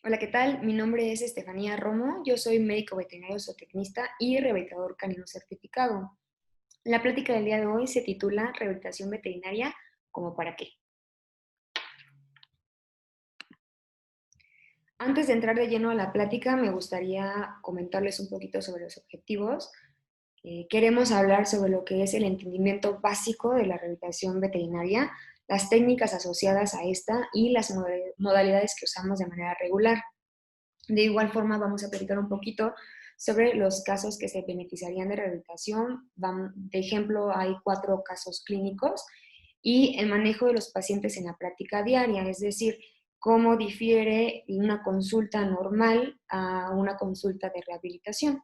Hola, ¿qué tal? Mi nombre es Estefanía Romo, yo soy médico veterinario zootecnista y rehabilitador canino certificado. La plática del día de hoy se titula Rehabilitación veterinaria, ¿como para qué? Antes de entrar de lleno a la plática, me gustaría comentarles un poquito sobre los objetivos. Queremos hablar sobre lo que es el entendimiento básico de la rehabilitación veterinaria, las técnicas asociadas a esta y las modalidades que usamos de manera regular. De igual forma, vamos a platicar un poquito sobre los casos que se beneficiarían de rehabilitación. De ejemplo, hay 4 casos clínicos y el manejo de los pacientes en la práctica diaria, es decir, cómo difiere una consulta normal a una consulta de rehabilitación.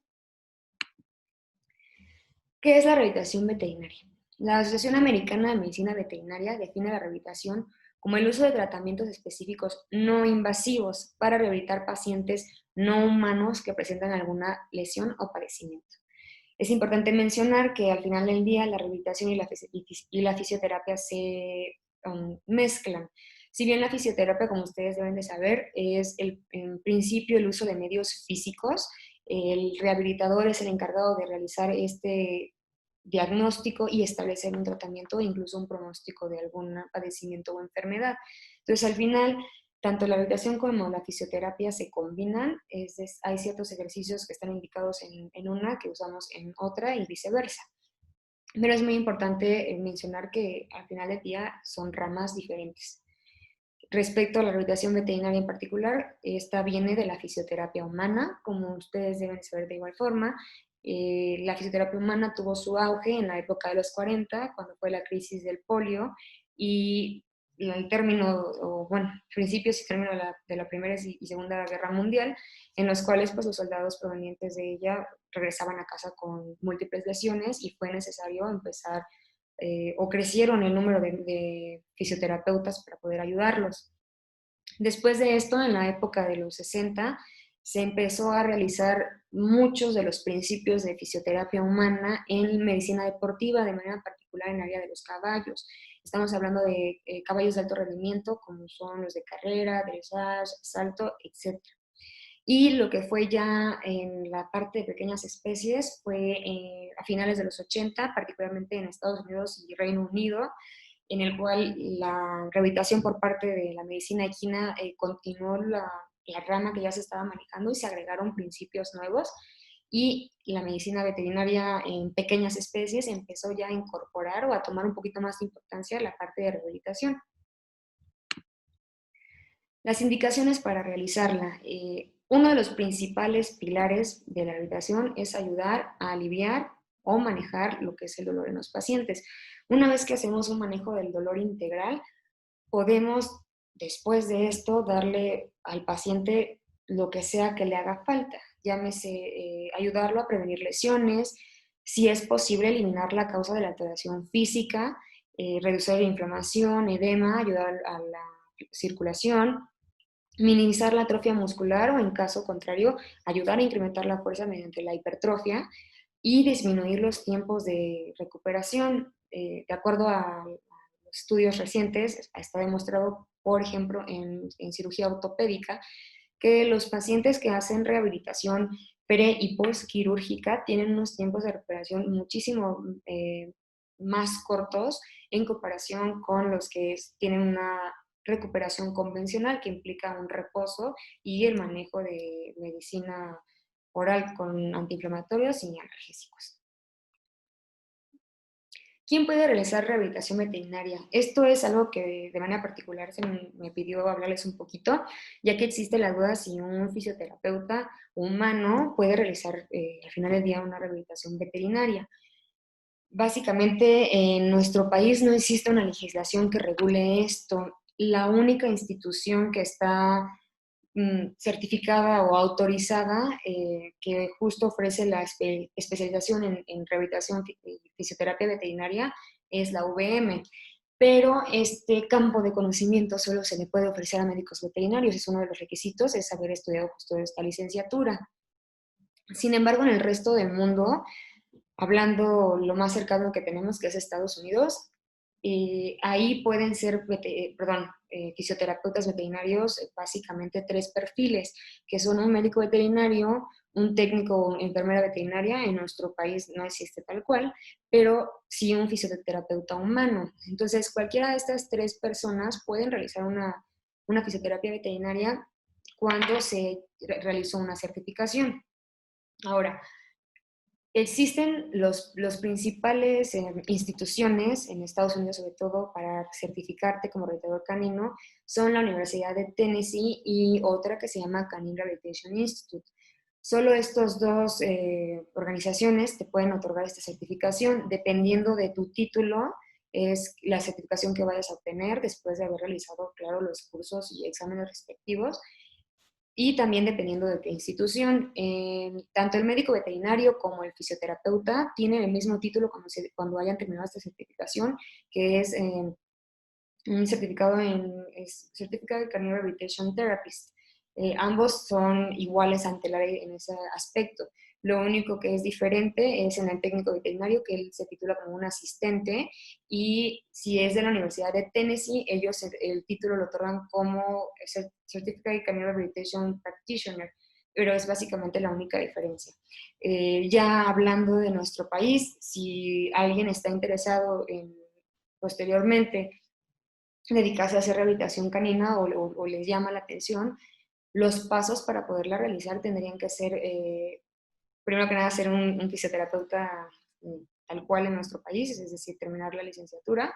¿Qué es la rehabilitación veterinaria? La Asociación Americana de Medicina Veterinaria define la rehabilitación como el uso de tratamientos específicos no invasivos para rehabilitar pacientes no humanos que presentan alguna lesión o padecimiento. Es importante mencionar que al final del día la rehabilitación y la fisioterapia se mezclan. Si bien la fisioterapia, como ustedes deben de saber, es en principio el uso de medios físicos, el rehabilitador es el encargado de realizar este diagnóstico y establecer un tratamiento e incluso un pronóstico de algún padecimiento o enfermedad. Entonces, al final, tanto la rehabilitación como la fisioterapia se combinan, hay ciertos ejercicios que están indicados en una que usamos en otra y viceversa. Pero es muy importante mencionar que al final del día son ramas diferentes. Respecto a la rehabilitación veterinaria en particular, esta viene de la fisioterapia humana, como ustedes deben saber de igual forma. La fisioterapia humana tuvo su auge en la época de los 40, cuando fue la crisis del polio, y el término, o bueno, principios y términos de la Primera y Segunda Guerra Mundial, en los cuales pues, los soldados provenientes de ella regresaban a casa con múltiples lesiones y fue necesario empezar o crecieron el número de fisioterapeutas para poder ayudarlos. Después de esto, en la época de los 60, se empezó a realizar muchos de los principios de fisioterapia humana en medicina deportiva, de manera particular en el área de los caballos. Estamos hablando de caballos de alto rendimiento, como son los de carrera, dressage, salto, etc. Y lo que fue ya en la parte de pequeñas especies fue a finales de los 80, particularmente en Estados Unidos y Reino Unido, en el cual la rehabilitación por parte de la medicina equina continuó la rama que ya se estaba manejando y se agregaron principios nuevos y la medicina veterinaria en pequeñas especies empezó ya a incorporar o a tomar un poquito más de importancia la parte de rehabilitación. Las indicaciones para realizarla. Uno de los principales pilares de la rehabilitación es ayudar a aliviar o manejar lo que es el dolor en los pacientes. Una vez que hacemos un manejo del dolor integral, podemos después de esto darle al paciente lo que sea que le haga falta. Llámese ayudarlo a prevenir lesiones, si es posible eliminar la causa de la alteración física, reducir la inflamación, edema, ayudar a la circulación, minimizar la atrofia muscular o en caso contrario, ayudar a incrementar la fuerza mediante la hipertrofia y disminuir los tiempos de recuperación. De acuerdo a los estudios recientes, está demostrado, por ejemplo, en cirugía ortopédica, que los pacientes que hacen rehabilitación pre y post quirúrgica tienen unos tiempos de recuperación muchísimo más cortos en comparación con los que tienen una recuperación convencional que implica un reposo y el manejo de medicina oral con antiinflamatorios y analgésicos. ¿Quién puede realizar rehabilitación veterinaria? Esto es algo que de manera particular se me pidió hablarles un poquito, ya que existe la duda si un fisioterapeuta humano puede realizar al final del día una rehabilitación veterinaria. Básicamente, en nuestro país no existe una legislación que regule esto. La única institución que está certificada o autorizada que justo ofrece la especialización en rehabilitación y fisioterapia veterinaria es la UVM. Pero este campo de conocimiento solo se le puede ofrecer a médicos veterinarios, es uno de los requisitos, es haber estudiado justo esta licenciatura. Sin embargo, en el resto del mundo, hablando lo más cercano que tenemos, que es Estados Unidos, ahí pueden ser, fisioterapeutas veterinarios básicamente tres perfiles, que son un médico veterinario, un técnico o enfermera veterinaria. En nuestro país no existe tal cual, pero sí un fisioterapeuta humano. Entonces, cualquiera de estas tres personas pueden realizar una fisioterapia veterinaria cuando se realizó una certificación. Ahora, existen los principales instituciones en Estados Unidos, sobre todo para certificarte como rehabilitador canino, son la Universidad de Tennessee y otra que se llama Canine Rehabilitation Institute. Solo estas dos organizaciones te pueden otorgar esta certificación. Dependiendo de tu título, es la certificación que vayas a obtener después de haber realizado, claro, los cursos y exámenes respectivos. Y también dependiendo de qué institución. Tanto el médico veterinario como el fisioterapeuta tienen el mismo título cuando hayan terminado esta certificación, que es un certificado Certificado de Canine Rehabilitation Therapist. Ambos son iguales ante la ley en ese aspecto. Lo único que es diferente es en el técnico veterinario, que él se titula como un asistente, y si es de la Universidad de Tennessee, ellos el título lo otorgan como Certificate Canine Rehabilitation Practitioner, pero es básicamente la única diferencia. Ya hablando de nuestro país, si alguien está interesado en posteriormente dedicarse a hacer rehabilitación canina o les llama la atención, los pasos para poderla realizar tendrían que ser, primero que nada, ser un fisioterapeuta tal cual en nuestro país, es decir, terminar la licenciatura,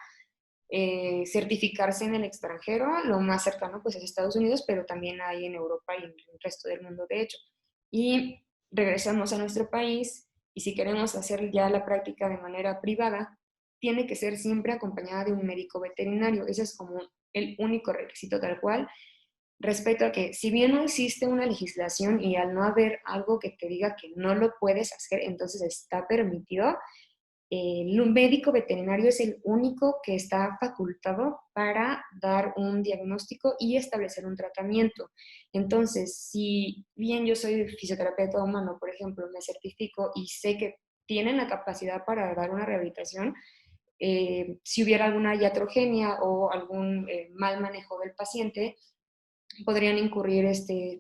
certificarse en el extranjero, lo más cercano pues es Estados Unidos, pero también hay en Europa y en el resto del mundo, de hecho. Y regresamos a nuestro país y si queremos hacer ya la práctica de manera privada, tiene que ser siempre acompañada de un médico veterinario. Ese es como el único requisito tal cual. Respecto a que si bien no existe una legislación y al no haber algo que te diga que no lo puedes hacer, entonces está permitido, el médico veterinario es el único que está facultado para dar un diagnóstico y establecer un tratamiento. Entonces, si bien yo soy fisioterapeuta humano, por ejemplo, me certifico y sé que tienen la capacidad para dar una rehabilitación, si hubiera alguna iatrogenia o algún mal manejo del paciente, podrían incurrir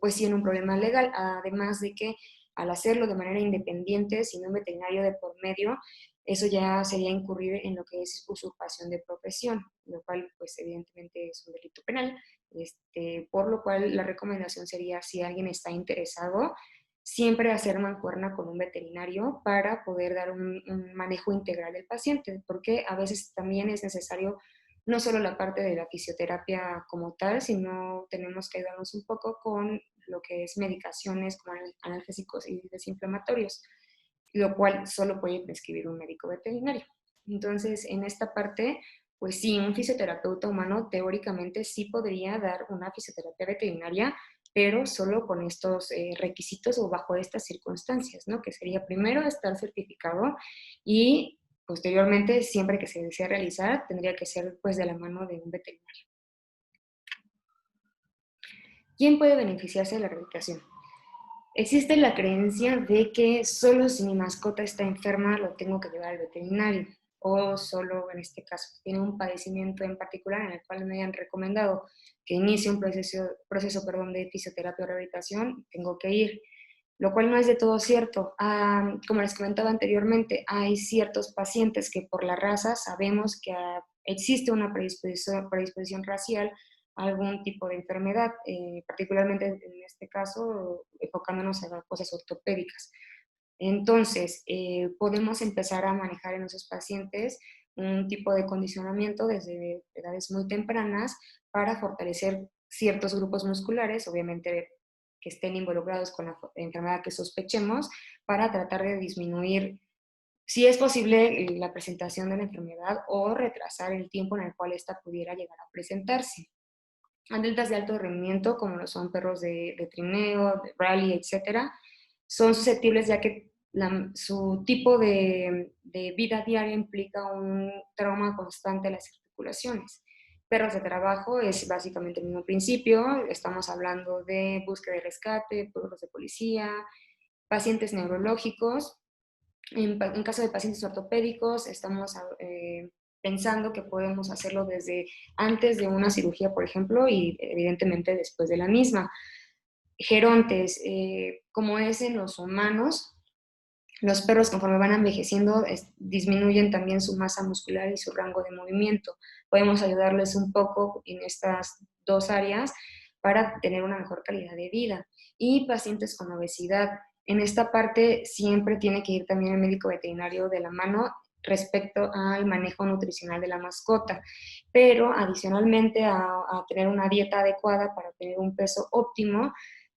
pues sí, en un problema legal, además de que al hacerlo de manera independiente, sin un veterinario de por medio, eso ya sería incurrir en lo que es usurpación de profesión, lo cual pues evidentemente es un delito penal, por lo cual la recomendación sería, si alguien está interesado, siempre hacer mancuerna con un veterinario para poder dar un manejo integral del paciente, porque a veces también es necesario no solo la parte de la fisioterapia como tal, sino tenemos que ayudarnos un poco con lo que es medicaciones como analgésicos y desinflamatorios, lo cual solo puede prescribir un médico veterinario. Entonces, en esta parte, pues sí, un fisioterapeuta humano teóricamente sí podría dar una fisioterapia veterinaria, pero solo con estos requisitos o bajo estas circunstancias, ¿no? Que sería primero estar certificado y posteriormente, siempre que se desea realizar, tendría que ser pues de la mano de un veterinario. ¿Quién puede beneficiarse de la rehabilitación? Existe la creencia de que solo si mi mascota está enferma lo tengo que llevar al veterinario, o solo en este caso tiene un padecimiento en particular en el cual me hayan recomendado que inicie un proceso de fisioterapia o rehabilitación, tengo que ir, lo cual no es de todo cierto. Como les comentaba anteriormente, hay ciertos pacientes que por la raza sabemos que existe una predisposición racial a algún tipo de enfermedad, particularmente en este caso enfocándonos en las cosas ortopédicas. Entonces, podemos empezar a manejar en esos pacientes un tipo de condicionamiento desde edades muy tempranas para fortalecer ciertos grupos musculares, obviamente que estén involucrados con la enfermedad que sospechemos, para tratar de disminuir, si es posible, la presentación de la enfermedad o retrasar el tiempo en el cual ésta pudiera llegar a presentarse. Atletas de alto rendimiento, como lo son perros de trineo, de rally, etcétera, son susceptibles ya que su tipo de vida diaria implica un trauma constante a las articulaciones. Perros de trabajo es básicamente el mismo principio, estamos hablando de búsqueda y rescate, perros de policía, pacientes neurológicos. En caso de pacientes ortopédicos, estamos pensando que podemos hacerlo desde antes de una cirugía, por ejemplo, y evidentemente después de la misma. Gerontes, como es en los humanos, los perros conforme van envejeciendo disminuyen también su masa muscular y su rango de movimiento. Podemos ayudarles un poco en estas dos áreas para tener una mejor calidad de vida. Y pacientes con obesidad. En esta parte siempre tiene que ir también el médico veterinario de la mano respecto al manejo nutricional de la mascota, pero adicionalmente a tener una dieta adecuada para tener un peso óptimo,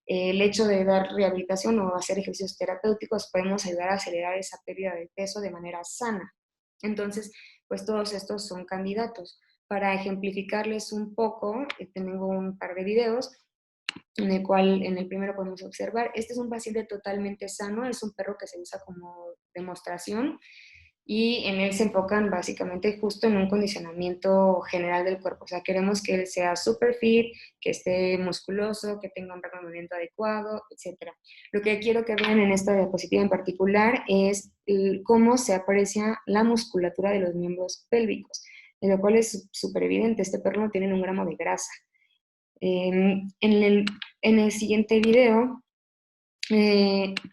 el hecho de dar rehabilitación o hacer ejercicios terapéuticos podemos ayudar a acelerar esa pérdida de peso de manera sana. Entonces, pues todos estos son candidatos. Para ejemplificarles un poco, tengo un par de videos en el cual en el primero podemos observar, este es un paciente totalmente sano, es un perro que se usa como demostración y en él se enfocan básicamente justo en un condicionamiento general del cuerpo. O sea, queremos que él sea super fit, que esté musculoso, que tenga un movimiento adecuado, etc. Lo que quiero que vean en esta diapositiva en particular es cómo se aprecia la musculatura de los miembros pélvicos, de lo cual es súper evidente, este perro no tiene un gramo de grasa. En el siguiente video,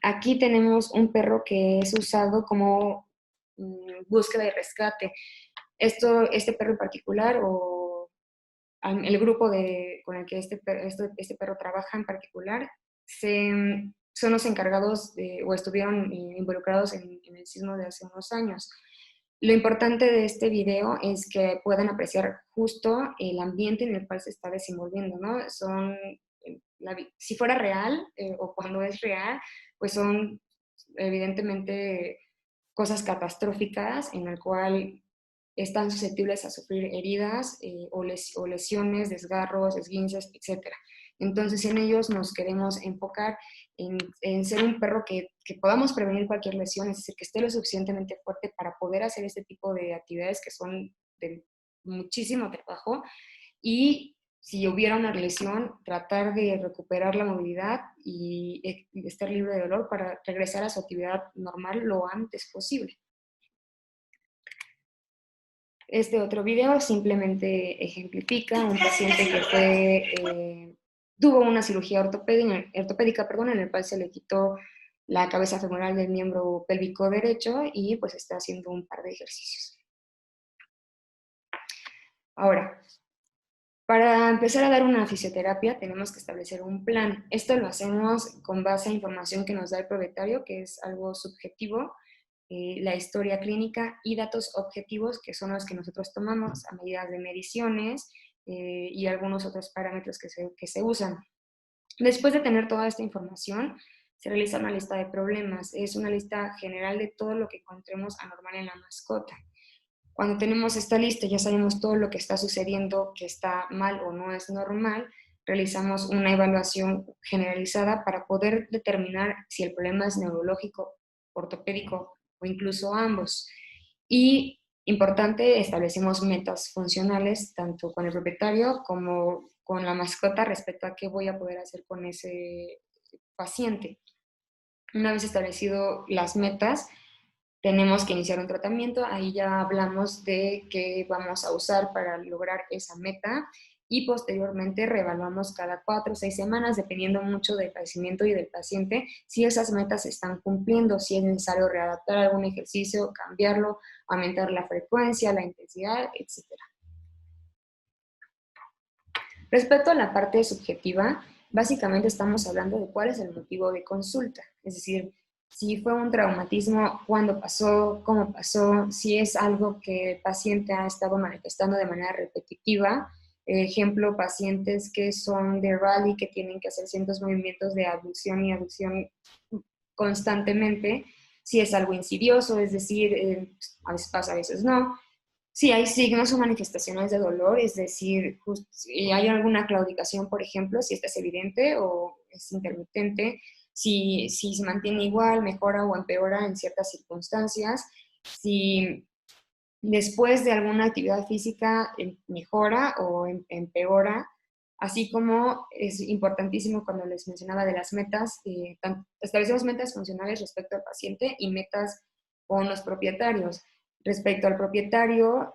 aquí tenemos un perro que es usado como búsqueda y rescate. Este perro en particular o el grupo con el que este perro trabaja en particular son los encargados o estuvieron involucrados en el sismo de hace unos años. Lo importante de este video es que puedan apreciar justo el ambiente en el cual se está desenvolviendo, ¿no? Si fuera real o cuando es real, pues son evidentemente cosas catastróficas en el cual están susceptibles a sufrir heridas o lesiones, desgarros, esguinces, etc. Entonces en ellos nos queremos enfocar en ser un perro que podamos prevenir cualquier lesión, es decir, que esté lo suficientemente fuerte para poder hacer este tipo de actividades que son de muchísimo trabajo y si hubiera una lesión, tratar de recuperar la movilidad y estar libre de dolor para regresar a su actividad normal lo antes posible. Este otro video simplemente ejemplifica un paciente que tuvo una cirugía ortopédica, en el cual se le quitó la cabeza femoral del miembro pélvico derecho y pues está haciendo un par de ejercicios. Ahora, para empezar a dar una fisioterapia tenemos que establecer un plan. Esto lo hacemos con base a información que nos da el propietario, que es algo subjetivo, la historia clínica y datos objetivos, que son los que nosotros tomamos a medida de mediciones y algunos otros parámetros que se usan. Después de tener toda esta información, se realiza una lista de problemas. Es una lista general de todo lo que encontremos anormal en la mascota. Cuando tenemos esta lista, ya sabemos todo lo que está sucediendo, que está mal o no es normal, realizamos una evaluación generalizada para poder determinar si el problema es neurológico, ortopédico o incluso ambos. Y importante, establecemos metas funcionales tanto con el propietario como con la mascota respecto a qué voy a poder hacer con ese paciente. Una vez establecido las metas, tenemos que iniciar un tratamiento, ahí ya hablamos de qué vamos a usar para lograr esa meta y posteriormente reevaluamos cada 4 o 6 semanas, dependiendo mucho del padecimiento y del paciente, si esas metas se están cumpliendo, si es necesario readaptar algún ejercicio, cambiarlo, aumentar la frecuencia, la intensidad, etc. Respecto a la parte subjetiva, básicamente estamos hablando de cuál es el motivo de consulta, es decir, si fue un traumatismo, cuándo pasó, cómo pasó, si es algo que el paciente ha estado manifestando de manera repetitiva. Ejemplo, pacientes que son de rally, que tienen que hacer ciertos movimientos de abducción y aducción constantemente. Si es algo insidioso, es decir, a veces pasa, a veces no. Si hay signos o manifestaciones de dolor, es decir, si hay alguna claudicación, por ejemplo, si esta es evidente o es intermitente, si se mantiene igual, mejora o empeora en ciertas circunstancias, si después de alguna actividad física mejora o empeora, así como es importantísimo cuando les mencionaba de las metas, establecemos metas funcionales respecto al paciente y metas con los propietarios. Respecto al propietario,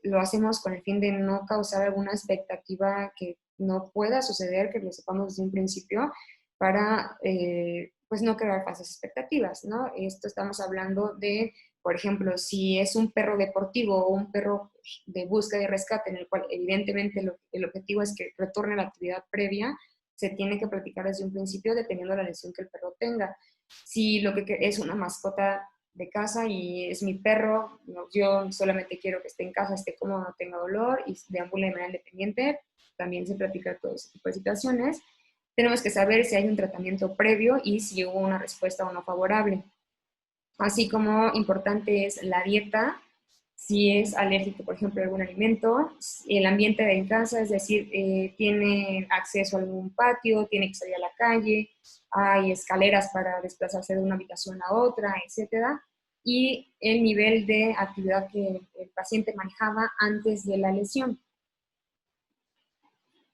lo hacemos con el fin de no causar alguna expectativa que no pueda suceder, que lo sepamos desde un principio, para pues no crear falsas expectativas, ¿no? Esto estamos hablando de, por ejemplo, si es un perro deportivo o un perro de búsqueda y rescate, en el cual evidentemente el objetivo es que retorne a la actividad previa, se tiene que platicar desde un principio dependiendo de la lesión que el perro tenga. Si lo que es una mascota de casa y es mi perro, no, yo solamente quiero que esté en casa, esté cómodo, no tenga dolor y deambule de manera independiente, también se practica todo ese tipo de situaciones. Tenemos que saber si hay un tratamiento previo y si hubo una respuesta o no favorable. Así como importante es la dieta, si es alérgico, por ejemplo, a algún alimento, el ambiente de en casa, es decir, tiene acceso a algún patio, tiene que salir a la calle, hay escaleras para desplazarse de una habitación a otra, etcétera, y el nivel de actividad que el paciente manejaba antes de la lesión.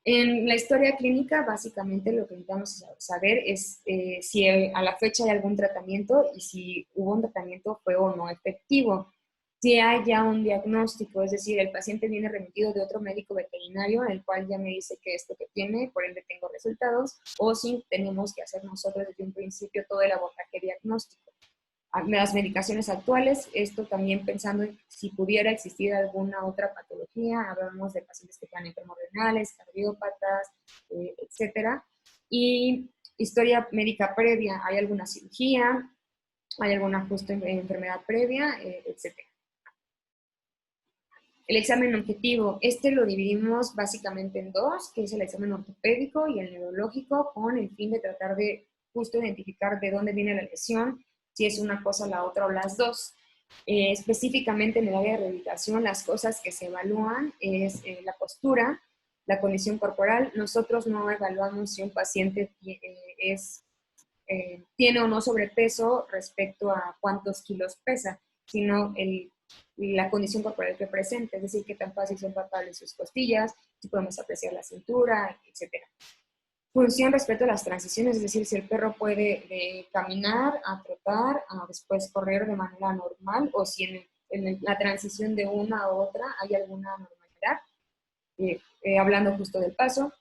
En la historia clínica, básicamente lo que necesitamos saber es si a la fecha hay algún tratamiento y si hubo un tratamiento fue o no efectivo. Si hay ya un diagnóstico, es decir, el paciente viene remitido de otro médico veterinario, el cual ya me dice que esto que tiene, por ende tengo resultados, o si tenemos que hacer nosotros desde un principio todo el abordaje diagnóstico. Las medicaciones actuales, esto también pensando en si pudiera existir alguna otra patología, hablamos de pacientes que tengan enfermos renales, cardiópatas, etcétera. Y historia médica previa, ¿hay alguna cirugía? ¿Hay algún ajuste en enfermedad previa? Etcétera. El examen objetivo, este lo dividimos básicamente en dos, que es el examen ortopédico y el neurológico, con el fin de tratar de justo identificar de dónde viene la lesión, si es una cosa, la otra o las dos. Específicamente en el área de rehabilitación, las cosas que se evalúan es la postura, la condición corporal. Nosotros no evaluamos si un paciente tiene o no sobrepeso respecto a cuántos kilos pesa, sino la condición corporal que presenta, es decir, qué tan fácil son palpables sus costillas, si podemos apreciar la cintura, etc. Función respecto a las transiciones, es decir, si el perro puede de caminar a trotar, a después correr de manera normal, o si en la transición de una a otra hay alguna normalidad, hablando justo del paso.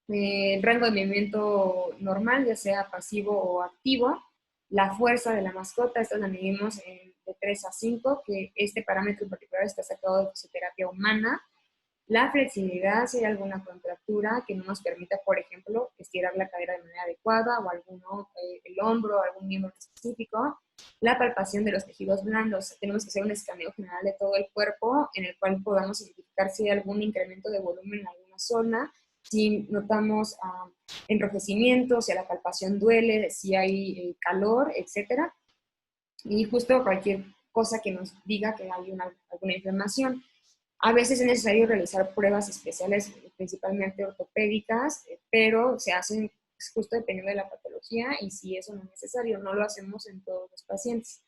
El rango de movimiento normal, ya sea pasivo o activo, la fuerza de la mascota, esta la medimos de 3 a 5, que este parámetro en particular está sacado de fisioterapia humana. La flexibilidad, si hay alguna contractura que no nos permita, por ejemplo, estirar la cadera de manera adecuada o el hombro o algún miembro específico. La palpación de los tejidos blandos, tenemos que hacer un escaneo general de todo el cuerpo en el cual podamos identificar si hay algún incremento de volumen en alguna zona, si notamos enrojecimiento, si a la palpación duele, si hay calor, etc. Y justo cualquier cosa que nos diga que hay alguna inflamación. A veces es necesario realizar pruebas especiales, principalmente ortopédicas, pero se hacen justo dependiendo de la patología y si eso no es necesario, no lo hacemos en todos los pacientes.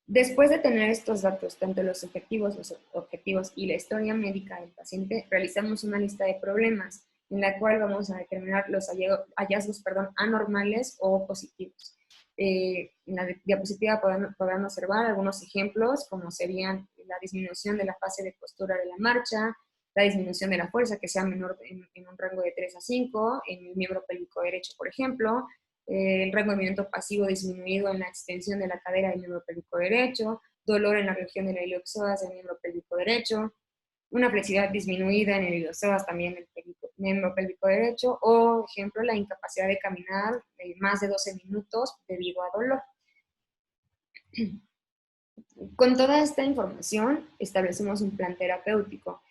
Después de tener estos datos, tanto los objetivos y la historia médica del paciente, realizamos una lista de problemas en la cual vamos a determinar los hallazgos anormales o positivos. En la diapositiva podrán observar algunos ejemplos, como serían la disminución de la fase de postura de la marcha, la disminución de la fuerza, que sea menor en un rango de 3 a 5, en el miembro pélvico derecho, por ejemplo, el rango de movimiento pasivo disminuido en la extensión de la cadera del miembro pélvico derecho, dolor en la región de la iliopsoas del miembro pélvico derecho, una flexibilidad disminuida en el iliopsoas también del miembro pélvico derecho, o, ejemplo, la incapacidad de caminar más de 12 minutos debido a dolor. Con toda esta información, establecemos un plan terapéutico.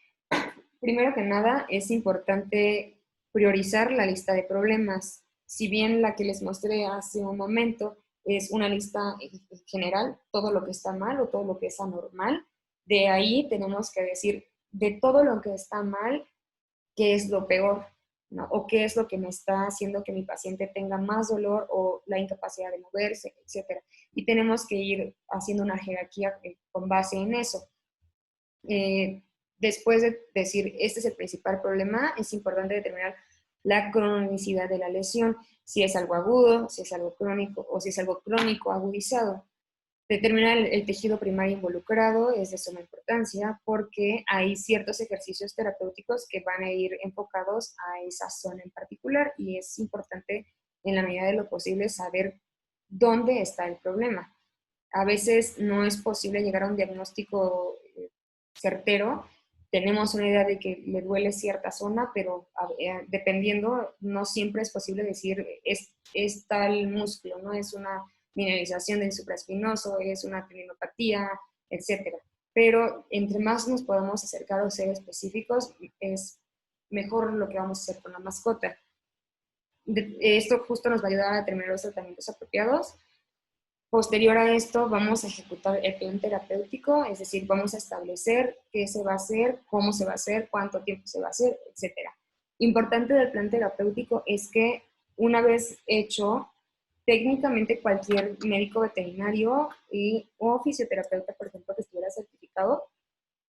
Primero que nada, es importante priorizar la lista de problemas. Si bien la que les mostré hace un momento es una lista general, todo lo que está mal o todo lo que es anormal, de ahí tenemos que decir de todo lo que está mal, qué es lo peor, ¿no? O qué es lo que me está haciendo que mi paciente tenga más dolor o la incapacidad de moverse, etc. Y tenemos que ir haciendo una jerarquía con base en eso. Después de decir, este es el principal problema, es importante determinar la cronicidad de la lesión, si es algo agudo, si es algo crónico o si es algo crónico agudizado. Determinar el tejido primario involucrado es de suma importancia porque hay ciertos ejercicios terapéuticos que van a ir enfocados a esa zona en particular y es importante en la medida de lo posible saber dónde está el problema. A veces no es posible llegar a un diagnóstico certero. Tenemos una idea de que le duele cierta zona, pero dependiendo, no siempre es posible decir es tal músculo, ¿no? Es una mineralización del supraespinoso, es una tendinopatía, etcétera. Pero entre más nos podamos acercar a ser específicos, es mejor lo que vamos a hacer con la mascota. Esto justo nos va a ayudar a determinar los tratamientos apropiados. Posterior a esto, vamos a ejecutar el plan terapéutico, es decir, vamos a establecer qué se va a hacer, cómo se va a hacer, cuánto tiempo se va a hacer, etcétera. Importante del plan terapéutico es que una vez hecho, técnicamente cualquier médico veterinario o fisioterapeuta, por ejemplo, que estuviera certificado,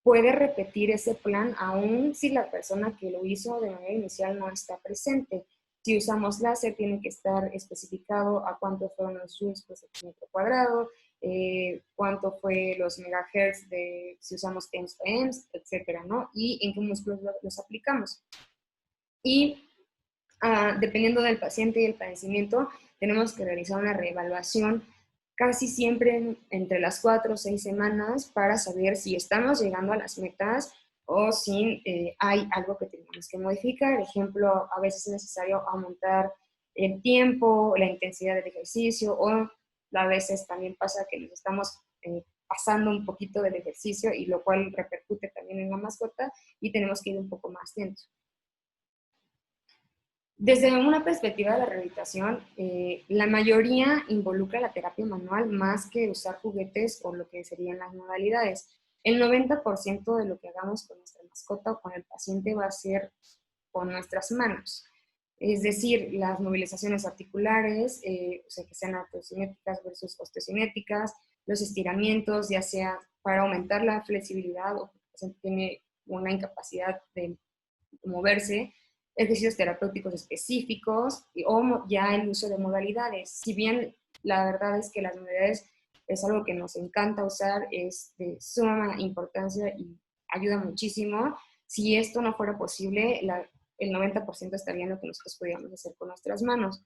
puede repetir ese plan aún si la persona que lo hizo de manera inicial no está presente. Si usamos láser, tiene que estar especificado a cuánto fueron los joules por centímetro cuadrado, cuánto fue los megahertz de si usamos TENS o EMS, etcétera, ¿no? Y en qué músculos los aplicamos. Y dependiendo del paciente y el padecimiento, tenemos que realizar una reevaluación casi siempre entre las 4 o 6 semanas para saber si estamos llegando a las metas o si hay algo que tenemos que modificar. Ejemplo, a veces es necesario aumentar el tiempo, la intensidad del ejercicio o a veces también pasa que nos estamos pasando un poquito del ejercicio y lo cual repercute también en la mascota y tenemos que ir un poco más lentos. Desde una perspectiva de la rehabilitación, la mayoría involucra la terapia manual más que usar juguetes o lo que serían las modalidades. El 90% de lo que hagamos con nuestra mascota o con el paciente va a ser con nuestras manos. Es decir, las movilizaciones articulares, o sea, que sean artrocinéticas versus osteocinéticas, los estiramientos, ya sea para aumentar la flexibilidad o porque el paciente tiene una incapacidad de moverse, ejercicios terapéuticos específicos o ya el uso de modalidades. Si bien la verdad es que las modalidades es algo que nos encanta usar, es de suma importancia y ayuda muchísimo. Si esto no fuera posible, el 90% estaría en lo que nosotros podríamos hacer con nuestras manos.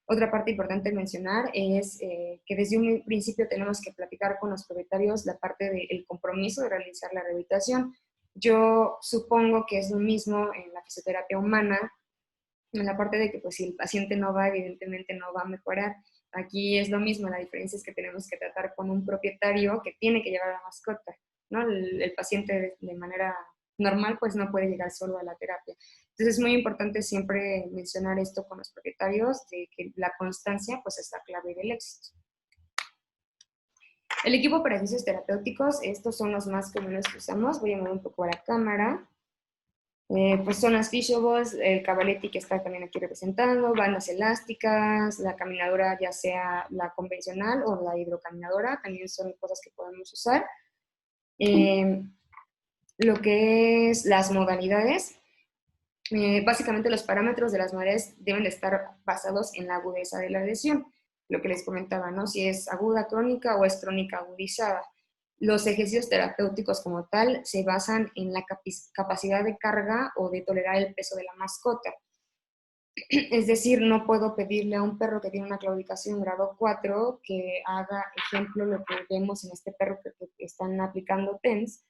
Otra parte importante mencionar es que desde un principio tenemos que platicar con los propietarios la parte del compromiso de realizar la rehabilitación. Yo supongo que es lo mismo en la fisioterapia humana, en la parte de que pues si el paciente no va, evidentemente no va a mejorar. Aquí es lo mismo, la diferencia es que tenemos que tratar con un propietario que tiene que llevar a la mascota, ¿no? El paciente de manera normal pues no puede llegar solo a la terapia. Entonces es muy importante siempre mencionar esto con los propietarios, de que la constancia pues es la clave del éxito. El equipo para ejercicios terapéuticos, estos son los más comunes que usamos. Voy a mover un poco a la cámara. Pues son las fishables, el Cavaletti que está también aquí representando, bandas elásticas, la caminadora ya sea la convencional o la hidrocaminadora, también son cosas que podemos usar. Lo que es las modalidades, básicamente los parámetros de las modalidades deben de estar basados en la agudeza de la lesión, lo que les comentaba, ¿no? Si es aguda crónica o es crónica agudizada. Los ejercicios terapéuticos como tal se basan en la capacidad de carga o de tolerar el peso de la mascota. Es decir, no puedo pedirle a un perro que tiene una claudicación grado 4 que haga, ejemplo, lo que vemos en este perro que están aplicando TENS,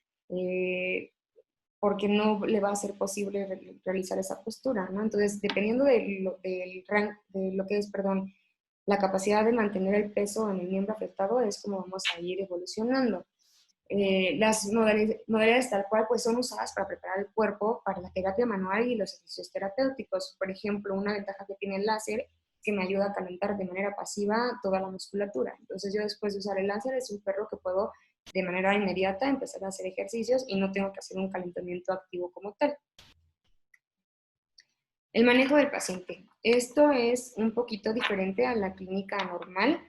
porque no le va a ser posible realizar esa postura, ¿no? Entonces, dependiendo de lo que es, perdón, la capacidad de mantener el peso en el miembro afectado, es como vamos a ir evolucionando. Las modalidades tal cual pues son usadas para preparar el cuerpo para la terapia manual y los ejercicios terapéuticos. Por ejemplo, una ventaja que tiene el láser es que me ayuda a calentar de manera pasiva toda la musculatura. Entonces yo después de usar el láser es un perro que puedo de manera inmediata empezar a hacer ejercicios y no tengo que hacer un calentamiento activo como tal. El manejo del paciente. Esto es un poquito diferente a la clínica normal.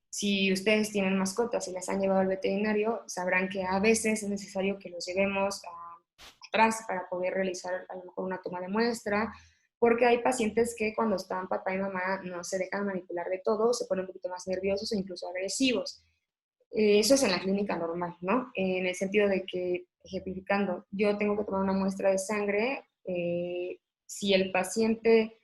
Si ustedes tienen mascotas y las han llevado al veterinario, sabrán que a veces es necesario que los llevemos atrás para poder realizar a lo mejor una toma de muestra, porque hay pacientes que cuando están papá y mamá no se dejan manipular de todo, se ponen un poquito más nerviosos e incluso agresivos. Eso es en la clínica normal, ¿no? En el sentido de que, ejemplificando, yo tengo que tomar una muestra de sangre, si el paciente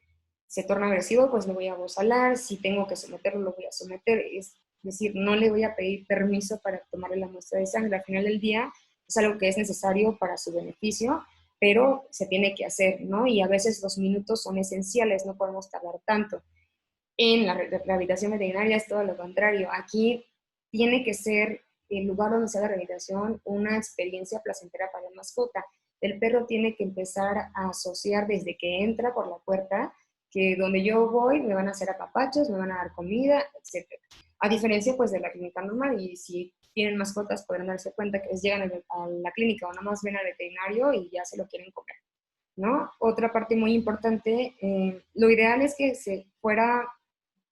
se torna agresivo, pues lo voy a vosalar, si tengo que someterlo, lo voy a someter, es decir, no le voy a pedir permiso para tomarle la muestra de sangre. Al final del día es algo que es necesario para su beneficio, pero se tiene que hacer, ¿no? Y a veces los minutos son esenciales, no podemos tardar tanto. En la rehabilitación veterinaria es todo lo contrario. Aquí tiene que ser el lugar donde se haga la rehabilitación una experiencia placentera para la mascota. El perro tiene que empezar a asociar desde que entra por la puerta que donde yo voy me van a hacer apapachos, me van a dar comida, etc. A diferencia pues de la clínica normal, y si tienen mascotas podrán darse cuenta que llegan a la clínica o nada más ven al veterinario y ya se lo quieren comer, ¿no? Otra parte muy importante, lo ideal es que se fuera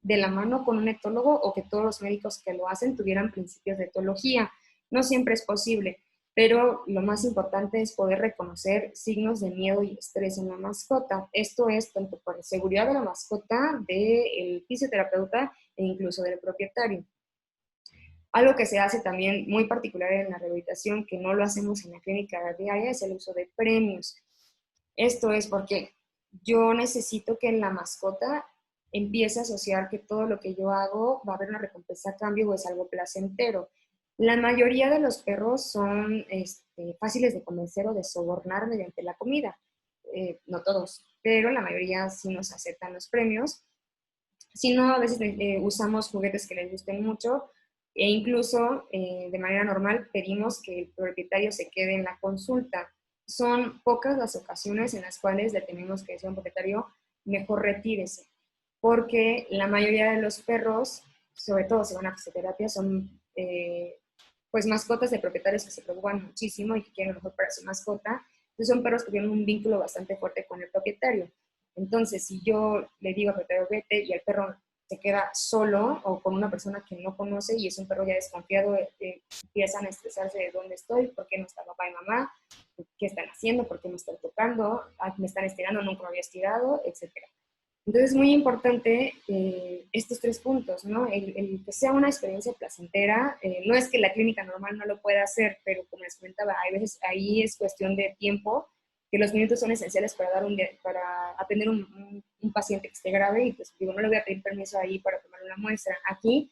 de la mano con un etólogo o que todos los médicos que lo hacen tuvieran principios de etología. No siempre es posible, pero lo más importante es poder reconocer signos de miedo y estrés en la mascota. Esto es tanto por seguridad de la mascota, del fisioterapeuta e incluso del propietario. Algo que se hace también muy particular en la rehabilitación, que no lo hacemos en la clínica diaria, es el uso de premios. Esto es porque yo necesito que la mascota empiece a asociar que todo lo que yo hago va a haber una recompensa a cambio o es algo placentero. La mayoría de los perros son fáciles de convencer o de sobornar mediante la comida. No todos, pero la mayoría sí nos aceptan los premios. Si no, a veces usamos juguetes que les gusten mucho e incluso de manera normal pedimos que el propietario se quede en la consulta. Son pocas las ocasiones en las cuales le tenemos que decir a un propietario, mejor retírese, porque la mayoría de los perros, sobre todo si van a fisioterapia, son pues mascotas de propietarios que se preocupan muchísimo y que quieren lo mejor para su mascota. Entonces son perros que tienen un vínculo bastante fuerte con el propietario. Entonces, si yo le digo al propietario vete y el perro se queda solo o con una persona que no conoce y es un perro ya desconfiado, empiezan a estresarse de dónde estoy, por qué no está papá y mamá, qué están haciendo, por qué me están tocando, me están estirando, nunca me había estirado, etcétera. Entonces es muy importante estos tres puntos, ¿no? El que sea una experiencia placentera, no es que la clínica normal no lo pueda hacer, pero como les comentaba, hay veces ahí es cuestión de tiempo, que los minutos son esenciales para, para atender un paciente que esté grave y pues digo, no le voy a pedir permiso ahí para tomar una muestra. Aquí,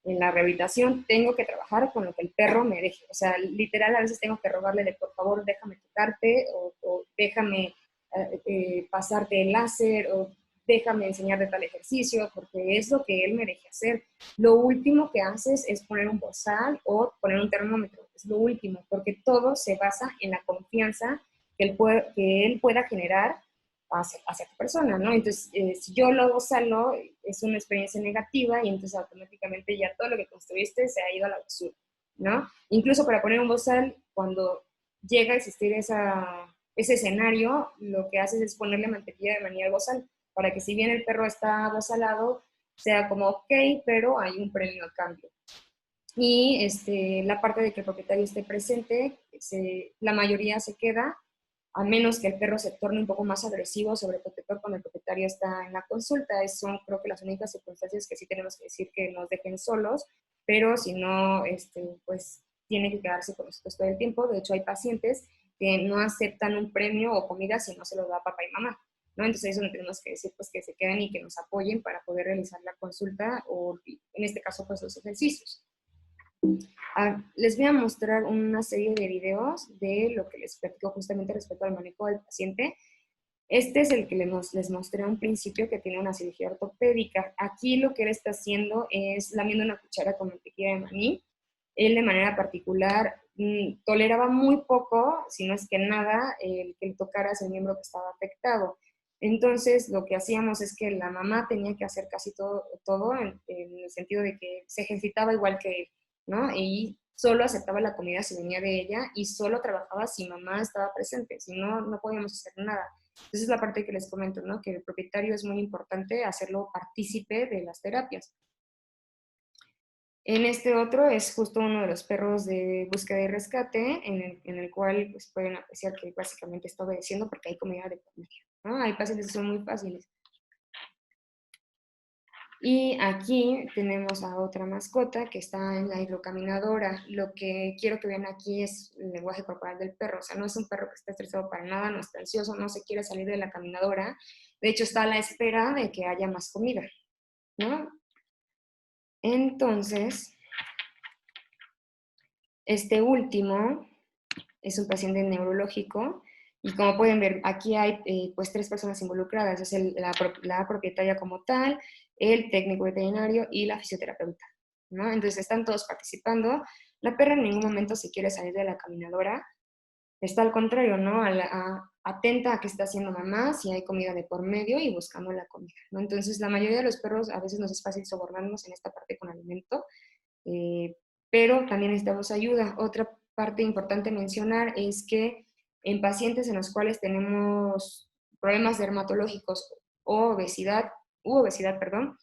en la rehabilitación, tengo que trabajar con lo que el perro me deje. O sea, literal, a veces tengo que rogarle de por favor, déjame tocarte o déjame pasarte el láser o déjame enseñar de tal ejercicio, porque es lo que él me deje hacer. Lo último que haces es poner un bozal o poner un termómetro, es lo último, porque todo se basa en la confianza que él pueda generar hacia tu persona, ¿no? Entonces, si yo lo bozalo, es una experiencia negativa y entonces automáticamente ya todo lo que construiste se ha ido a la basura, ¿no? Incluso para poner un bozal, cuando llega a existir ese escenario, lo que haces es ponerle mantequilla de maní al bozal, para que si bien el perro está bozalado, sea como ok, pero hay un premio a cambio. Y la parte de que el propietario esté presente, la mayoría se queda, a menos que el perro se torne un poco más agresivo, sobreprotector cuando el propietario está en la consulta. Son creo que las únicas circunstancias que sí tenemos que decir que nos dejen solos, pero si no, pues tiene que quedarse con nosotros todo el tiempo. De hecho, hay pacientes que no aceptan un premio o comida si no se lo da papá y mamá, ¿no? Entonces es donde tenemos que decir pues que se queden y que nos apoyen para poder realizar la consulta o en este caso pues los ejercicios. Les voy a mostrar una serie de videos de lo que les platico justamente respecto al manejo del paciente. Este es el que les mostré a un principio, que tiene una cirugía ortopédica. Aquí lo que él está haciendo es lamiendo una cuchara con mantequilla de maní. Él de manera particular toleraba muy poco, si no es que nada, el que le tocaras el miembro que estaba afectado. Entonces, lo que hacíamos es que la mamá tenía que hacer casi todo en el sentido de que se ejercitaba igual que él, ¿no? Y solo aceptaba la comida si venía de ella y solo trabajaba si mamá estaba presente, si no, no podíamos hacer nada. Esa es la parte que les comento, ¿no? Que el propietario es muy importante hacerlo partícipe de las terapias. En este otro es justo uno de los perros de búsqueda y rescate, en el cual pues, pueden apreciar que básicamente está obedeciendo porque hay comida de por medio, ¿no? Hay pacientes que son muy fáciles. Y aquí tenemos a otra mascota que está en la hidrocaminadora. Lo que quiero que vean aquí es el lenguaje corporal del perro. O sea, no es un perro que esté estresado para nada, no está ansioso, no se quiere salir de la caminadora. De hecho, está a la espera de que haya más comida, ¿no? Entonces, este último es un paciente neurológico y como pueden ver, aquí hay pues 3 personas involucradas. Es la propietaria como tal, el técnico veterinario y la fisioterapeuta, ¿no? Entonces están todos participando. La perra en ningún momento se quiere salir de la caminadora, está al contrario, ¿no? Atenta a qué está haciendo mamá, si hay comida de por medio y buscando la comida, ¿no? Entonces la mayoría de los perros a veces nos es fácil sobornarnos en esta parte con alimento, eh, pero también necesitamos ayuda. Otra parte importante mencionar es que en pacientes en los cuales tenemos problemas dermatológicos o obesidad, perdón,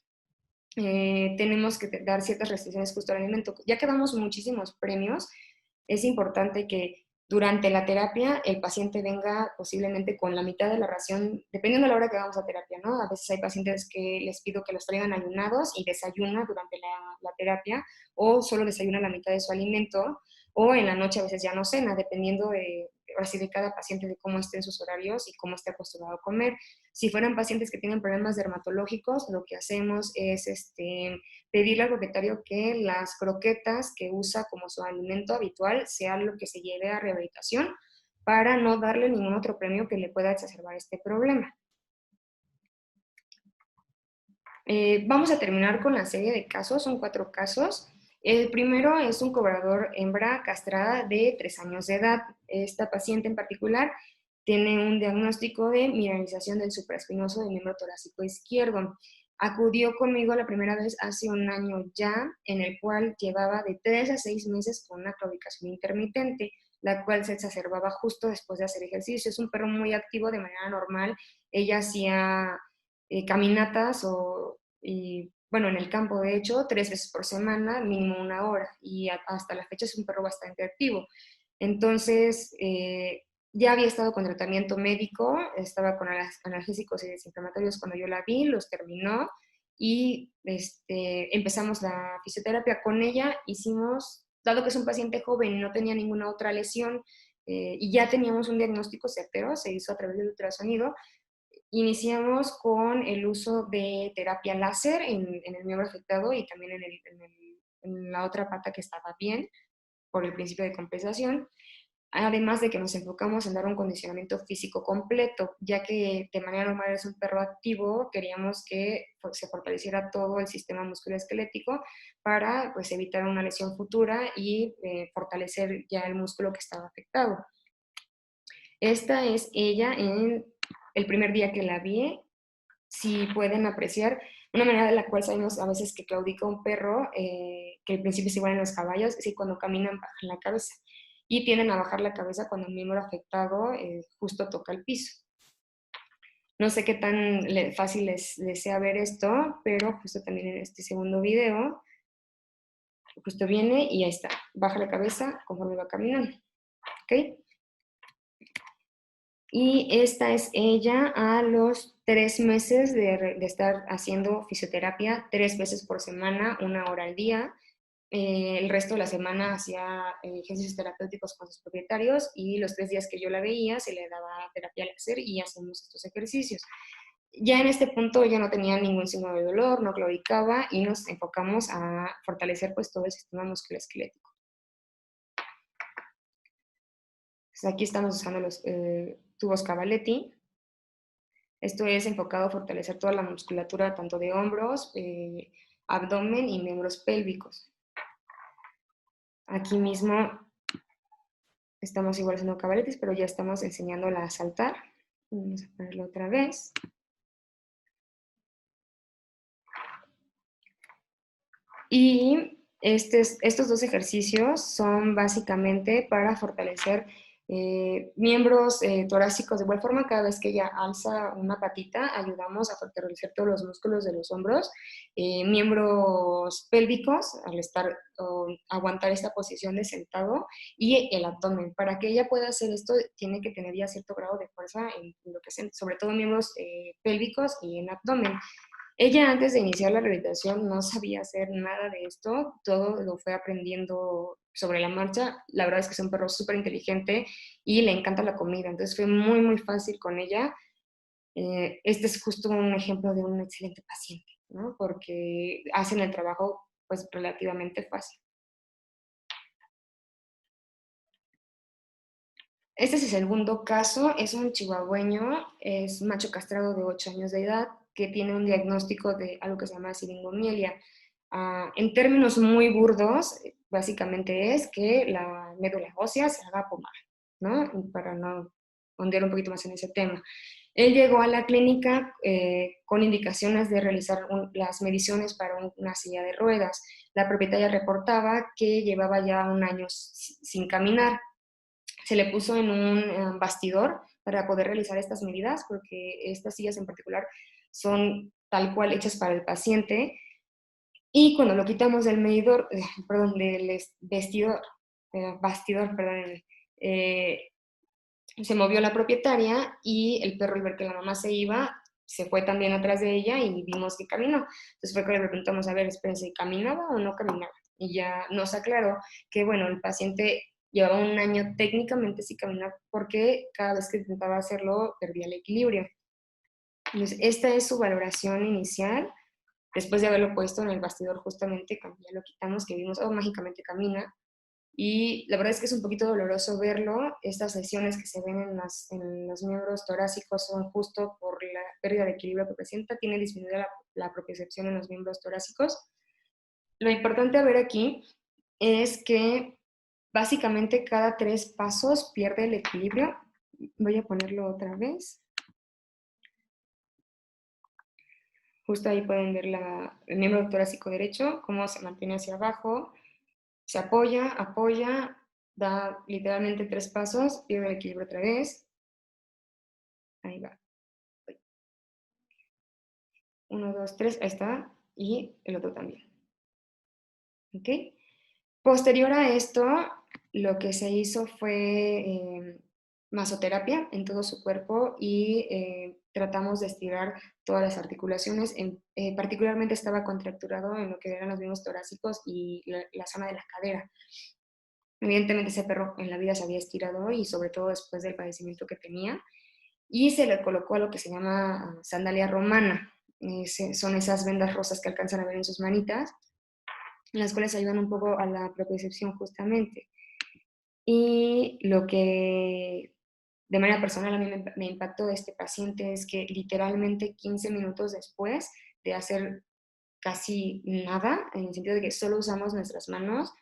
tenemos que dar ciertas restricciones justo al alimento. Ya que damos muchísimos premios, es importante que durante la terapia el paciente venga posiblemente con la mitad de la ración, dependiendo de la hora que vamos a terapia, ¿no? A veces hay pacientes que les pido que los traigan ayunados y desayuna durante la terapia, o solo desayuna la mitad de su alimento, o en la noche a veces ya no cena, dependiendo así de cada paciente, de cómo esté en sus horarios y cómo esté acostumbrado a comer. Si fueran pacientes que tienen problemas dermatológicos, lo que hacemos es pedirle al propietario que las croquetas que usa como su alimento habitual sea lo que se lleve a rehabilitación para no darle ningún otro premio que le pueda exacerbar este problema. Vamos a terminar con la serie de casos, son 4 casos. El primero es un cobrador hembra castrada de 3 años de edad. Esta paciente en particular tiene un diagnóstico de mineralización del supraespinoso del miembro torácico izquierdo. Acudió conmigo la primera vez hace un año ya, en el cual llevaba de 3 a 6 meses con una claudicación intermitente, la cual se exacerbaba justo después de hacer ejercicio. Es un perro muy activo de manera normal. Ella hacía caminatas y, bueno, en el campo, de hecho, 3 veces por semana, mínimo 1 hora, y hasta la fecha es un perro bastante activo. Entonces, ya había estado con tratamiento médico, estaba con analgésicos y desinflamatorios cuando yo la vi, los terminó, y empezamos la fisioterapia con ella. Hicimos, dado que es un paciente joven y no tenía ninguna otra lesión, y ya teníamos un diagnóstico certero, se hizo a través del ultrasonido. Iniciamos con el uso de terapia láser en el miembro afectado y también en la otra pata que estaba bien, por el principio de compensación, además de que nos enfocamos en dar un condicionamiento físico completo, ya que de manera normal es un perro activo, queríamos que se fortaleciera todo el sistema musculoesquelético para pues, evitar una lesión futura y fortalecer ya el músculo que estaba afectado. Esta es ella en el primer día que la vi. Si pueden apreciar una manera de la cual sabemos a veces que claudica un perro, que al principio es igual en los caballos, es que cuando caminan bajan la cabeza y tienden a bajar la cabeza cuando el miembro afectado justo toca el piso. No sé qué tan fácil les sea ver esto, pero justo también en este segundo video, justo viene y ahí está, baja la cabeza conforme va caminando, ¿ok? Y esta es ella a los 3 meses de estar haciendo fisioterapia 3 veces por semana, 1 hora al día. El resto de la semana hacía ejercicios terapéuticos con sus propietarios y los 3 días que yo la veía se le daba terapia láser y hacemos estos ejercicios. Ya en este punto ya no tenía ningún signo de dolor, no claudicaba y nos enfocamos a fortalecer pues todo el sistema musculoesquelético. Entonces, aquí estamos usando los tubos Cavaletti. Esto es enfocado a fortalecer toda la musculatura, tanto de hombros, abdomen y miembros pélvicos. Aquí mismo estamos igual haciendo caballetes, pero ya estamos enseñándola a saltar. Vamos a ponerlo otra vez. Y estos 2 ejercicios son básicamente para fortalecer miembros torácicos. De igual forma, cada vez que ella alza una patita, ayudamos a fortalecer todos los músculos de los hombros, miembros pélvicos, al aguantar esta posición de sentado, y el abdomen. Para que ella pueda hacer esto, tiene que tener ya cierto grado de fuerza en lo que es, sobre todo miembros pélvicos y en abdomen. Ella antes de iniciar la rehabilitación no sabía hacer nada de esto, todo lo fue aprendiendo sobre la marcha. La verdad es que es un perro súper inteligente y le encanta la comida, entonces fue muy, muy fácil con ella. Este es justo un ejemplo de un excelente paciente, ¿no? Porque hacen el trabajo pues relativamente fácil. Este es el segundo caso, es un chihuahueño, es macho castrado de 8 años de edad que tiene un diagnóstico de algo que se llama siringomielia. En términos muy burdos, básicamente es que la médula ósea se haga pomada, ¿no? Para no ondear un poquito más en ese tema. Él llegó a la clínica con indicaciones de realizar las mediciones para una silla de ruedas. La propietaria reportaba que llevaba ya un año sin caminar. Se le puso en un bastidor para poder realizar estas medidas, porque estas sillas en particular son tal cual hechas para el paciente. Y cuando lo quitamos del medidor, perdón, del vestidor, bastidor, perdón, se movió la propietaria y el perro, al ver que la mamá se iba, se fue también atrás de ella y vimos que caminó. Entonces fue que le preguntamos, a ver, espérense, ¿caminaba o no caminaba? Y ya nos aclaró que, bueno, el paciente llevaba un año técnicamente sin caminar porque cada vez que intentaba hacerlo perdía el equilibrio. Entonces, esta es su valoración inicial. Después de haberlo puesto en el bastidor justamente, cuando ya lo quitamos, que vimos, oh, mágicamente camina. Y la verdad es que es un poquito doloroso verlo. Estas lesiones que se ven en los miembros torácicos son justo por la pérdida de equilibrio que presenta. Tiene disminuida la propiocepción en los miembros torácicos. Lo importante a ver aquí es que básicamente cada 3 pasos pierde el equilibrio. Voy a ponerlo otra vez. Justo ahí pueden ver el miembro torácico derecho, cómo se mantiene hacia abajo, se apoya, apoya, da literalmente 3 pasos, pierde el equilibrio otra vez. Ahí va. 1, 2, 3, ahí está. Y el otro también. ¿Ok? Posterior a esto, lo que se hizo fue masoterapia en todo su cuerpo y tratamos de estirar todas las articulaciones. Particularmente estaba contracturado en lo que eran los mismos torácicos y la zona de la cadera. Evidentemente ese perro en la vida se había estirado y sobre todo después del padecimiento que tenía. Y se le colocó a lo que se llama sandalia romana. Son esas vendas rosas que alcanzan a ver en sus manitas, las cuales ayudan un poco a la propiocepción justamente. Y lo que de manera personal a mí me impactó de este paciente es que literalmente 15 minutos después de hacer casi nada, en el sentido de que solo usamos nuestras manos,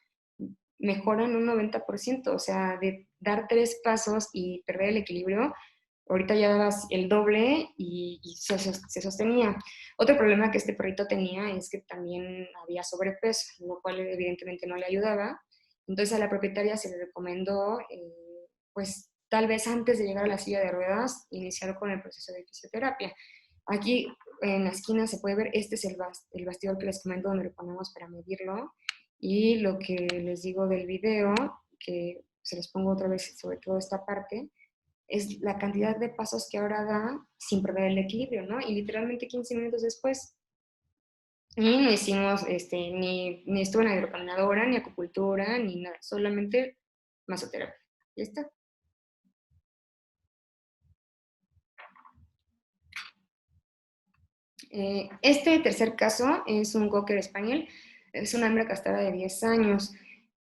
mejoran un 90%, o sea, de dar 3 pasos y perder el equilibrio, ahorita ya dabas el doble y se sostenía. Otro problema que este perrito tenía es que también había sobrepeso, lo cual evidentemente no le ayudaba. Entonces a la propietaria se le recomendó, pues tal vez antes de llegar a la silla de ruedas, iniciar con el proceso de fisioterapia. Aquí en la esquina se puede ver, este es el bastidor que les comento donde lo ponemos para medirlo. Y lo que les digo del video, que se los pongo otra vez sobre todo esta parte, es la cantidad de pasos que ahora da sin perder el equilibrio, ¿no? Y literalmente 15 minutos después. Y no hicimos, ni estuvo en la hidrocaminadora, ni acupuntura, ni nada, solamente masoterapia. Ya está. Este tercer caso es un Cocker Spaniel, es una hembra castrada de 10 años.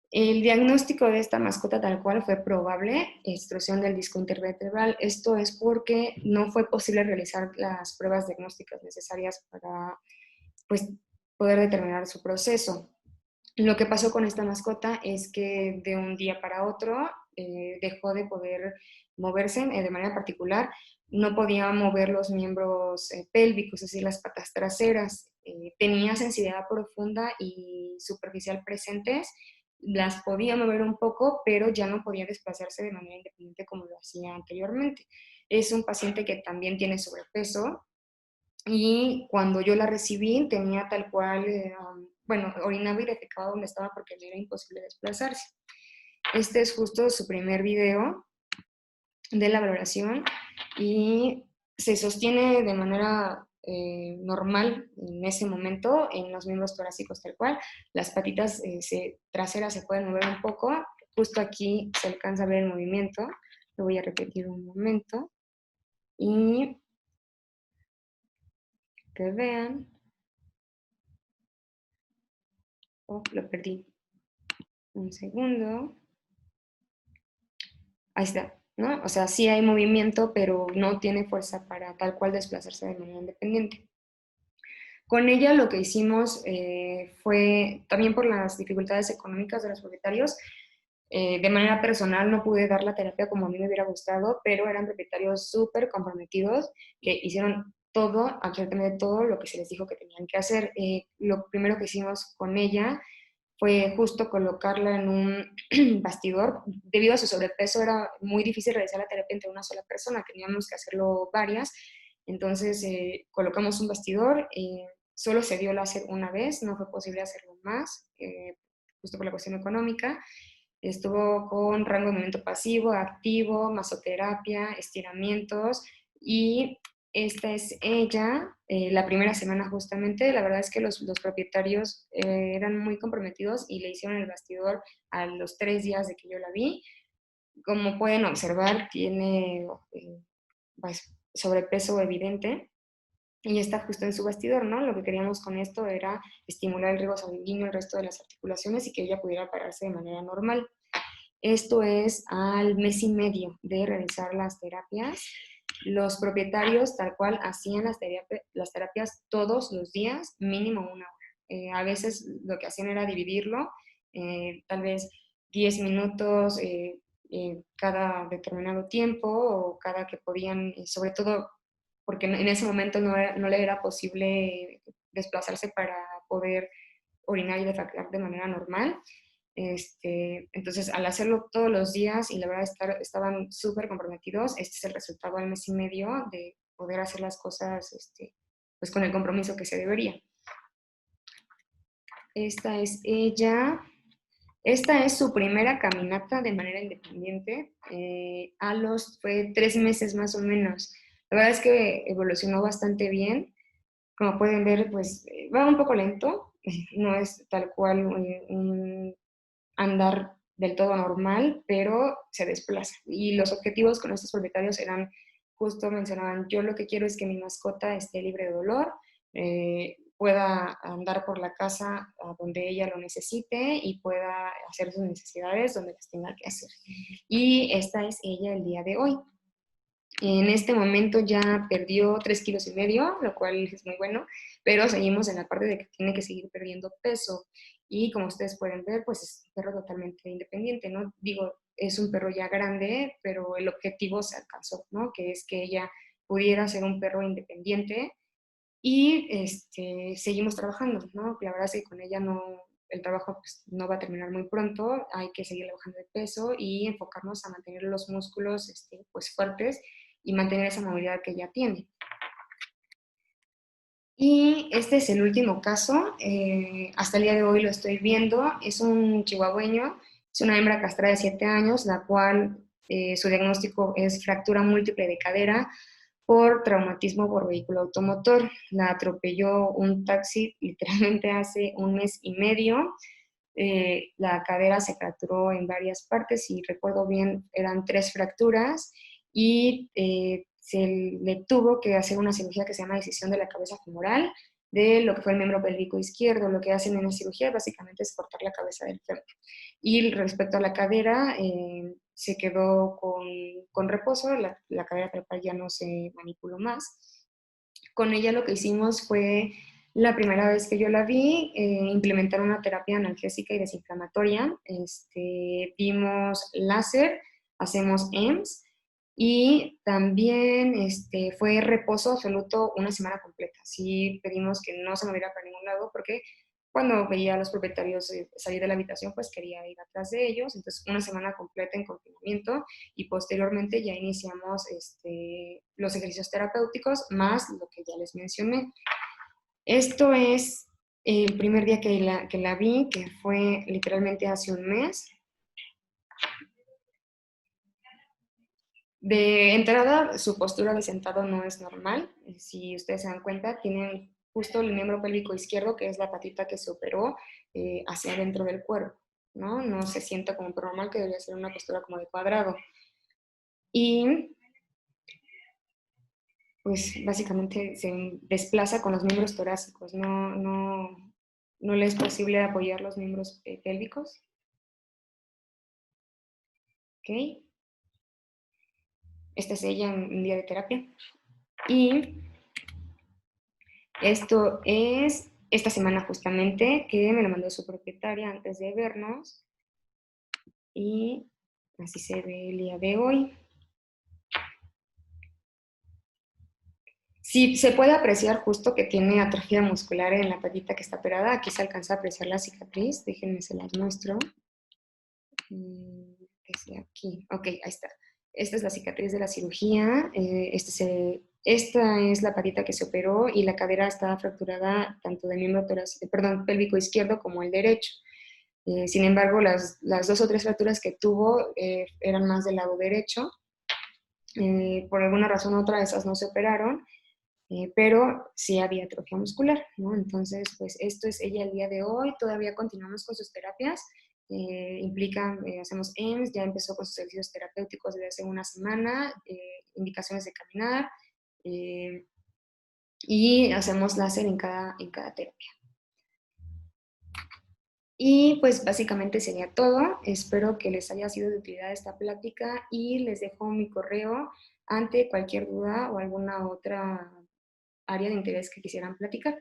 El diagnóstico de esta mascota tal cual fue probable extrusión del disco intervertebral. Esto es porque no fue posible realizar las pruebas diagnósticas necesarias para pues, poder determinar su proceso. Lo que pasó con esta mascota es que de un día para otro dejó de poder moverse de manera particular, no podía mover los miembros pélvicos, es decir, las patas traseras. Tenía sensibilidad profunda y superficial presentes, las podía mover un poco, pero ya no podía desplazarse de manera independiente como lo hacía anteriormente. Es un paciente que también tiene sobrepeso, y cuando yo la recibí tenía tal cual, bueno, orinaba y defecaba donde estaba porque le era imposible desplazarse. Este es justo su primer video de la valoración y se sostiene de manera normal en ese momento en los miembros torácicos tal cual. Las patitas traseras se pueden mover un poco. Justo aquí se alcanza a ver el movimiento. Lo voy a repetir un momento. Y que vean. Oh, lo perdí. Un segundo. Ahí está, ¿no? O sea, sí hay movimiento, pero no tiene fuerza para tal cual desplazarse de manera independiente. Con ella lo que hicimos fue, también por las dificultades económicas de los propietarios, de manera personal no pude dar la terapia como a mí me hubiera gustado, pero eran propietarios súper comprometidos que hicieron todo, absolutamente todo lo que se les dijo que tenían que hacer. Lo primero que hicimos con ella fue justo colocarla en un bastidor. Debido a su sobrepeso era muy difícil realizar la terapia entre una sola persona, teníamos que hacerlo varias. Entonces colocamos un bastidor, solo se dio láser una vez, no fue posible hacerlo más, justo por la cuestión económica. Estuvo con rango de movimiento pasivo, activo, masoterapia, estiramientos y esta es ella, la primera semana justamente. La verdad es que los propietarios eran muy comprometidos y le hicieron el bastidor a los 3 días de que yo la vi. Como pueden observar, tiene pues, sobrepeso evidente y está justo en su bastidor, ¿no? Lo que queríamos con esto era estimular el riego sanguíneo, el resto de las articulaciones y que ella pudiera pararse de manera normal. Esto es al mes y medio de realizar las terapias. Los propietarios tal cual hacían las terapias todos los días, mínimo 1 hora. A veces lo que hacían era dividirlo, tal vez 10 minutos cada determinado tiempo o cada que podían, sobre todo porque en ese momento no le era posible desplazarse para poder orinar y defecar de manera normal. Entonces, al hacerlo todos los días y la verdad estaban súper comprometidos, este es el resultado al mes y medio de poder hacer las cosas pues con el compromiso que se debería. Esta es ella. Esta es su primera caminata de manera independiente. Fue 3 meses más o menos. La verdad es que evolucionó bastante bien. Como pueden ver, pues va un poco lento. No es tal cual un andar del todo normal, pero se desplaza. Y los objetivos con estos propietarios eran, justo mencionaban, yo lo que quiero es que mi mascota esté libre de dolor, pueda andar por la casa a donde ella lo necesite y pueda hacer sus necesidades donde las tenga que hacer. Y esta es ella el día de hoy. En este momento ya perdió 3,5 kilos, lo cual es muy bueno, pero seguimos en la parte de que tiene que seguir perdiendo peso. Y como ustedes pueden ver, pues es un perro totalmente independiente, ¿no? Digo, es un perro ya grande, pero el objetivo se alcanzó, ¿no? Que es que ella pudiera ser un perro independiente y seguimos trabajando, ¿no? La verdad es que con ella el trabajo pues, no va a terminar muy pronto, hay que seguir bajando de peso y enfocarnos a mantener los músculos pues fuertes y mantener esa movilidad que ella tiene. Y este es el último caso, hasta el día de hoy lo estoy viendo, es un chihuahueño, es una hembra castrada de 7 años, la cual su diagnóstico es fractura múltiple de cadera por traumatismo por vehículo automotor. La atropelló un taxi literalmente hace 1 mes y medio. La cadera se fracturó en varias partes, si recuerdo bien eran 3 fracturas y se le tuvo que hacer una cirugía que se llama decisión de la cabeza femoral de lo que fue el miembro pélvico izquierdo. Lo que hacen en la cirugía básicamente es cortar la cabeza del fémur. Y respecto a la cadera, se quedó con reposo, la cadera trepal ya no se manipuló más. Con ella lo que hicimos fue, la primera vez que yo la vi, implementar una terapia analgésica y desinflamatoria. Dimos láser, hacemos EMS y también fue reposo absoluto 1 semana completa. Sí pedimos que no se moviera para ningún lado porque cuando veía a los propietarios salir de la habitación, pues quería ir atrás de ellos. Entonces, 1 semana completa en confinamiento y posteriormente ya iniciamos los ejercicios terapéuticos más lo que ya les mencioné. Esto es el primer día que la vi, que fue literalmente hace 1 mes. De entrada, su postura de sentado no es normal. Si ustedes se dan cuenta, tienen justo el miembro pélvico izquierdo, que es la patita que se operó, hacia adentro del cuerpo, ¿no? No se sienta como normal, que debería ser una postura como de cuadrado. Y pues básicamente se desplaza con los miembros torácicos, no le es posible apoyar los miembros pélvicos. ¿Ok? Esta es ella en un día de terapia. Y esto es esta semana justamente, que me lo mandó su propietaria antes de vernos. Y así se ve el día de hoy. Sí, se puede apreciar justo que tiene atrofia muscular en la patita que está operada. Aquí se alcanza a apreciar la cicatriz. Déjenme se las muestro. Desde aquí. Ok, ahí está. Esta es la cicatriz de la cirugía. Esta es la patita que se operó y la cadera está fracturada tanto del miembro torácico, perdón, pélvico izquierdo como el derecho. Sin embargo, las dos o tres fracturas que tuvo eran más del lado derecho. Por alguna razón u otra, esas no se operaron, pero sí había atrofia muscular, ¿no? Entonces, pues esto es ella el día de hoy. Todavía continuamos con sus terapias. Hacemos EMS, ya empezó con sus ejercicios terapéuticos desde hace una semana, indicaciones de caminar, y hacemos láser en cada terapia. Y pues básicamente sería todo. Espero que les haya sido de utilidad esta plática y les dejo mi correo ante cualquier duda o alguna otra área de interés que quisieran platicar.